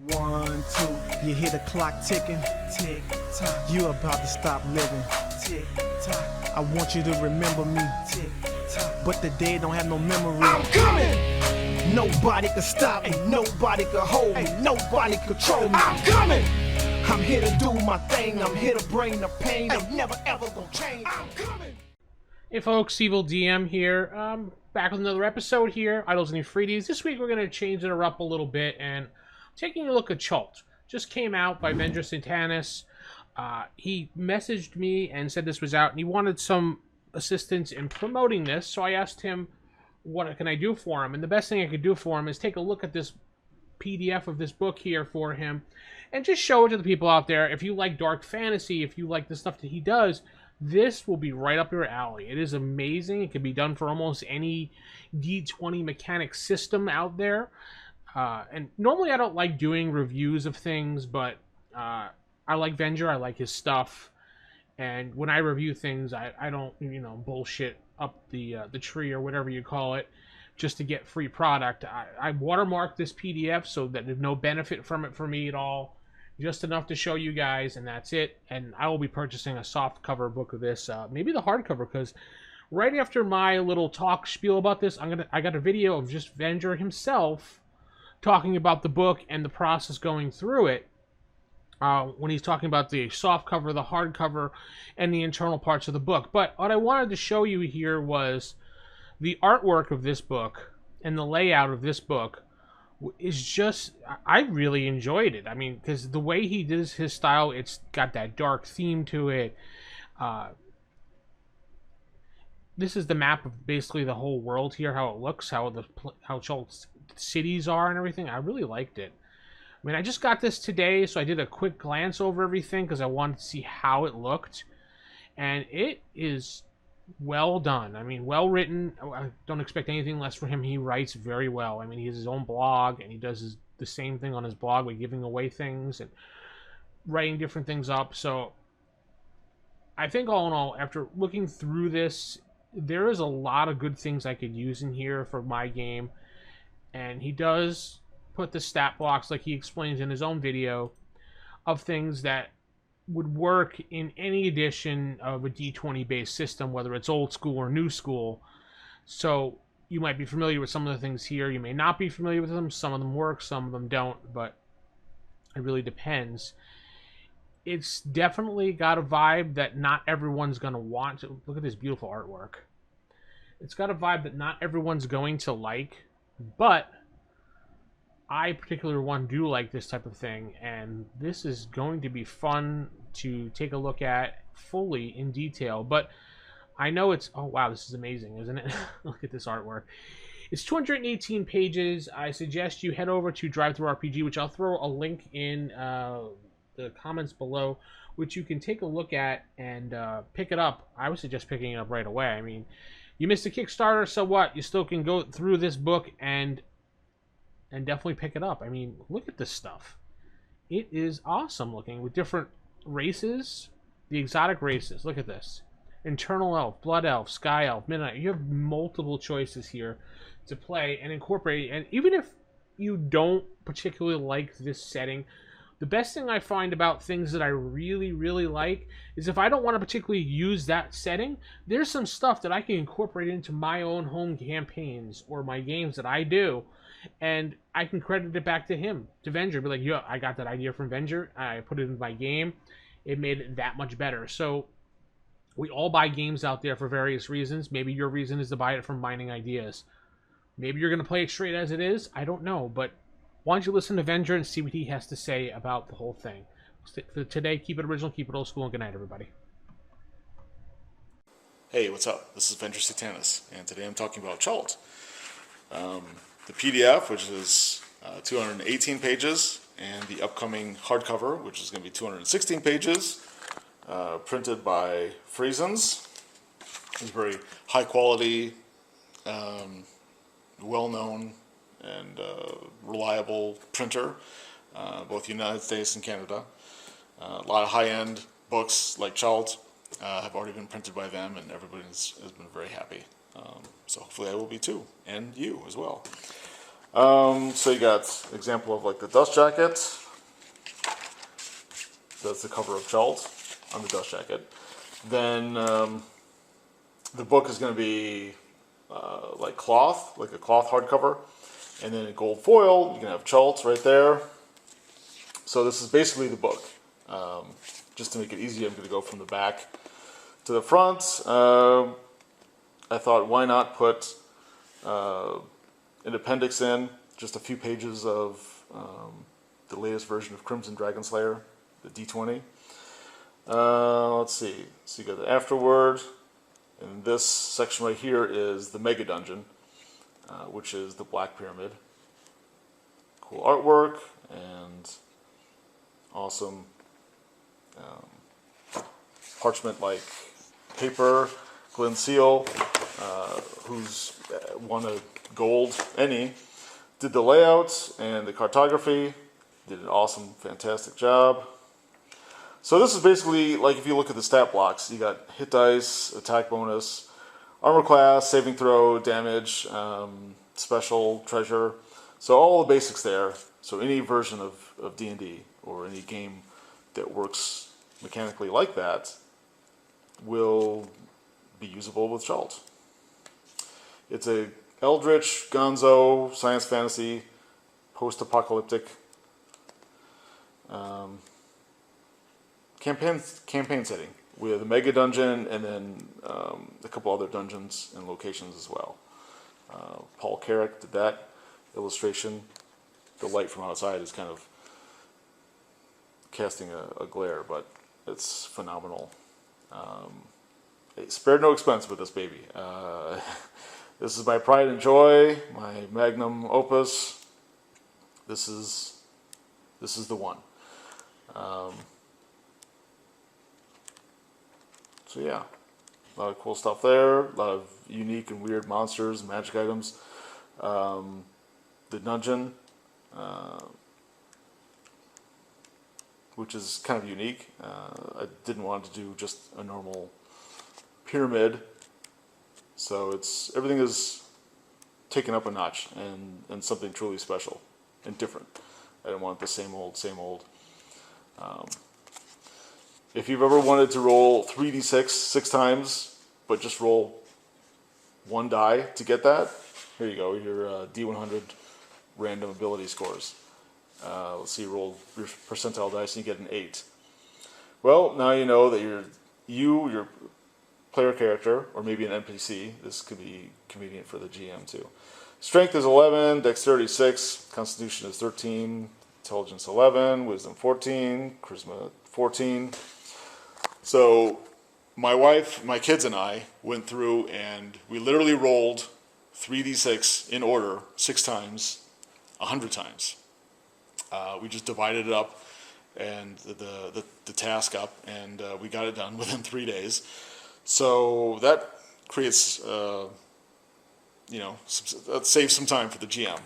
1, 2, you hear the clock ticking, tick tock. You about to stop living, tick tock. I want you to remember me, tick tock. But the day don't have no memory. I'm coming. Nobody can stop me, nobody can hold me, nobody control me. I'm coming. I'm here to do my thing. I'm here to bring the pain. I'm never ever gonna change. I'm coming. Hey folks, Evil DM here. Back with another episode here, Idols and Efreetis. This week we're going to change it up a little bit and taking a look at Chult. Just came out by Venger Satanis. He messaged me and said this was out and he wanted some assistance in promoting this. So I asked him, what can I do for him? And the best thing I could do for him is take a look at this PDF of this book here for him and just show it to the people out there. If you like dark fantasy, if you like the stuff that he does, this will be right up your alley. It is amazing. It can be done for almost any D20 mechanic system out there. And normally I don't like doing reviews of things, but I like Venger. I like his stuff. And when I review things, I don't, bullshit up the tree or whatever you call it just to get free product. I watermarked this PDF so that there's no benefit from it for me at all. Just enough to show you guys, and that's it. And I will be purchasing a soft cover book of this, maybe the hardcover, because right after my little talk spiel about this, I got a video of just Venger himself talking about the book and the process going through it. When he's talking about the soft cover, the hardcover, and the internal parts of the book. But what I wanted to show you here was the artwork of this book and the layout of this book is just, I really enjoyed it. I mean, because the way he does his style, it's got that dark theme to it. This is the map of basically the whole world here, how it looks, how Chult's cities are and everything. I really liked it. I mean, I just got this today, so I did a quick glance over everything because I wanted to see how it looked. And it is well done. I mean, well written. I don't expect anything less from him. He writes very well. I mean, he has his own blog, and he does the same thing on his blog by giving away things and writing different things up. So I think all in all, after looking through this, there is a lot of good things I could use in here for my game. And he does put the stat blocks, like he explains in his own video, of things that would work in any edition of a D20 based system, whether it's old school or new school. So you might be familiar with some of the things here. You may not be familiar with them. Some of them work, some of them don't, but it really depends. It's definitely got a vibe that not everyone's going to want to. Look at this beautiful artwork. It's got a vibe that not everyone's going to like, but I particularly do like this type of thing, and this is going to be fun to take a look at fully in detail. But I know it's, oh wow, this is amazing, isn't it? Look at this artwork. It's 218 pages. I suggest you head over to DriveThruRPG, which I'll throw a link in the comments below, which you can take a look at and pick it up. I would suggest picking it up right away. I mean, you missed a Kickstarter, so what? You still can go through this book and definitely pick it up. I mean, look at this stuff. It is awesome looking with different races, the exotic races. Look at this. Internal Elf, Blood Elf, Sky Elf, Midnight. You have multiple choices here to play and incorporate. And even if you don't particularly like this setting, the best thing I find about things that I really, really like is if I don't want to particularly use that setting, there's some stuff that I can incorporate into my own home campaigns or my games that I do. And I can credit it back to him, to Venger. Be like, yo, I got that idea from Venger. I put it in my game. It made it that much better. So we all buy games out there for various reasons. Maybe your reason is to buy it from Mining Ideas. Maybe you're going to play it straight as it is. I don't know. But why don't you listen to Venger and see what he has to say about the whole thing. For today, keep it original, keep it old school, and good night, everybody. Hey, what's up? This is Venger Satanis, and today I'm talking about Chult. The PDF, which is 218 pages, and the upcoming hardcover, which is going to be 216 pages, printed by Friesens. It's a very high quality, well-known, and reliable printer, both United States and Canada. A lot of high-end books like Chult have already been printed by them, and everybody has been very happy. So hopefully I will be too, and you as well. So you got example of like the dust jacket. That's the cover of Chult on the dust jacket. Then the book is going to be like cloth, like a cloth hardcover. And then in gold foil, you can have Chult right there. So this is basically the book. Just to make it easy, I'm going to go from the back to the front. I thought, why not put an appendix in, just a few pages of the latest version of Crimson Dragon Slayer, the D20. Let's see. So you got the afterword, and this section right here is the Mega Dungeon, which is the Black Pyramid. Cool artwork and awesome parchment-like paper. Glenn Seal, who's won a gold Emmy, did the layout and the cartography. Did an awesome, fantastic job. So this is basically like if you look at the stat blocks, you got hit dice, attack bonus, armor class, saving throw, damage, special, treasure. So all the basics there. So any version of D&D or any game that works mechanically like that will be usable with Chult. It's a eldritch, gonzo, science fantasy, post-apocalyptic campaign setting with a mega dungeon and then a couple other dungeons and locations as well. Paul Carrick did that illustration. The light from outside is kind of casting a glare, but it's phenomenal. It spared no expense with this baby. This is my pride and joy, my magnum opus. This is the one. So yeah, a lot of cool stuff there. A lot of unique and weird monsters and magic items. The dungeon, which is kind of unique. I didn't want to do just a normal pyramid, so everything is taken up a notch and something truly special and different. I didn't want the same old, same old. If you've ever wanted to roll 3d6 6 times, but just roll one die to get that, here you go, your D100 random ability scores. Let's see, you roll your percentile dice and you get an 8. Well, now you know that your player character, or maybe an NPC, this could be convenient for the GM too. Strength is 11, Dexterity 6, Constitution is 13, Intelligence 11, Wisdom 14, Charisma 14. So my wife, my kids and I went through and we literally rolled 3d6 in order 6 times, 100 times. We just divided it up and the task up, and we got it done within 3 days. So that creates, that saves some time for the GM.